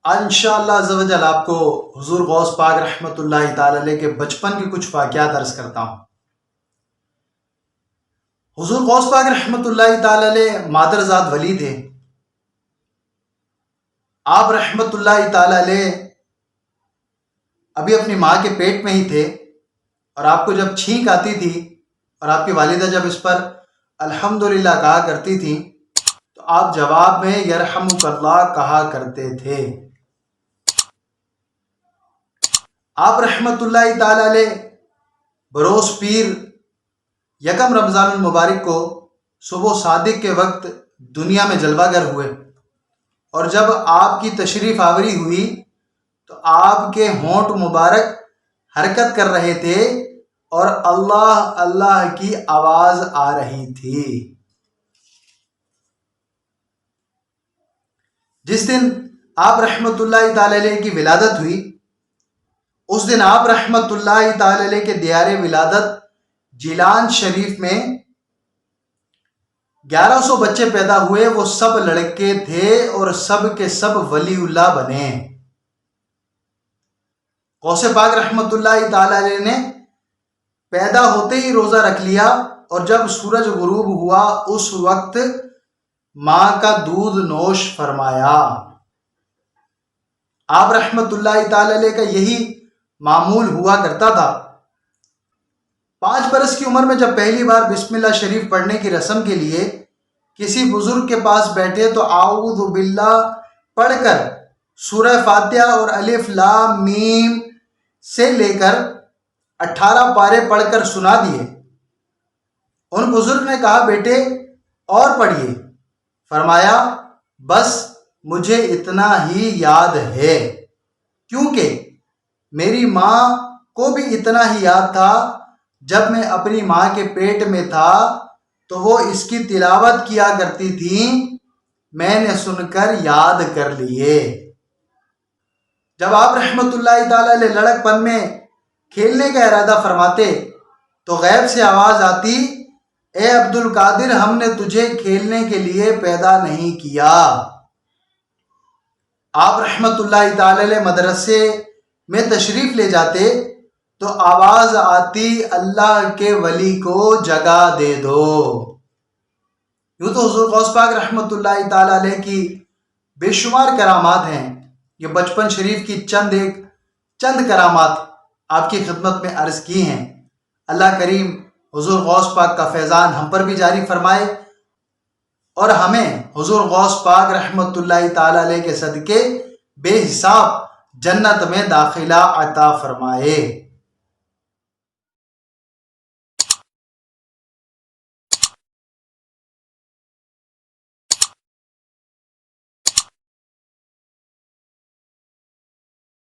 انشاءاللہ عز و جل آپ کو حضور غوث پاک رحمۃ اللہ تعالی علیہ کے بچپن کے کچھ واقعات عرض کرتا ہوں۔ حضور غوث پاک رحمۃ اللہ تعالی علیہ مادرزاد ولی تھے۔ آپ رحمۃ اللہ تعالی علیہ ابھی اپنی ماں کے پیٹ میں ہی تھے، اور آپ کو جب چھینک آتی تھی اور آپ کی والدہ جب اس پر الحمدللہ کہا کرتی تھیں تو آپ جواب میں یرحمک اللہ کہا کرتے تھے۔ آپ رحمۃ اللہ تعالی علیہ بروز پیر یکم رمضان المبارک کو صبح صادق کے وقت دنیا میں جلوہ گر ہوئے، اور جب آپ کی تشریف آوری ہوئی تو آپ کے ہونٹ مبارک حرکت کر رہے تھے اور اللہ اللہ کی آواز آ رہی تھی۔ جس دن آپ رحمۃ اللہ تعالی علیہ کی ولادت ہوئی، اس دن آپ رحمۃ اللہ تعالی علیہ کے دیار ولادت جیلان شریف میں 1100 بچے پیدا ہوئے۔ وہ سب لڑکے تھے اور سب کے سب ولی اللہ بنے۔ غوث پاک رحمۃ اللہ تعالی علیہ نے پیدا ہوتے ہی روزہ رکھ لیا، اور جب سورج غروب ہوا اس وقت ماں کا دودھ نوش فرمایا۔ آپ رحمۃ اللہ تعالی علیہ کا یہی معمول ہوا کرتا تھا۔ 5 برس کی عمر میں جب پہلی بار بسم اللہ شریف پڑھنے کی رسم کے لیے کسی بزرگ کے پاس بیٹھے تو اعوذ باللہ پڑھ کر سورہ فاتحہ اور الف لام میم سے لے کر 18 پارے پڑھ کر سنا دیے۔ ان بزرگ نے کہا بیٹے اور پڑھیے۔ فرمایا بس مجھے اتنا ہی یاد ہے، کیونکہ میری ماں کو بھی اتنا ہی یاد تھا۔ جب میں اپنی ماں کے پیٹ میں تھا تو وہ اس کی تلاوت کیا کرتی تھیں، میں نے سن کر یاد کر لیے۔ جب آپ رحمۃ اللہ تعالی علیہ لڑک پن میں کھیلنے کا ارادہ فرماتے تو غیب سے آواز آتی، اے عبد القادر، ہم نے تجھے کھیلنے کے لیے پیدا نہیں کیا۔ آپ رحمۃ اللہ تعالی علیہ مدرسے میں تشریف لے جاتے تو آواز آتی، اللہ کے ولی کو جگہ دے دو۔ یوں تو حضور غوث پاک رحمۃ اللہ تعالی علیہ کی بے شمار کرامات ہیں۔ یہ بچپن شریف کی چند کرامات آپ کی خدمت میں عرض کی ہیں۔ اللہ کریم حضور غوث پاک کا فیضان ہم پر بھی جاری فرمائے، اور ہمیں حضور غوث پاک رحمۃ اللہ تعالی علیہ کے صدقے بے حساب جنت میں داخلہ عطا فرمائے۔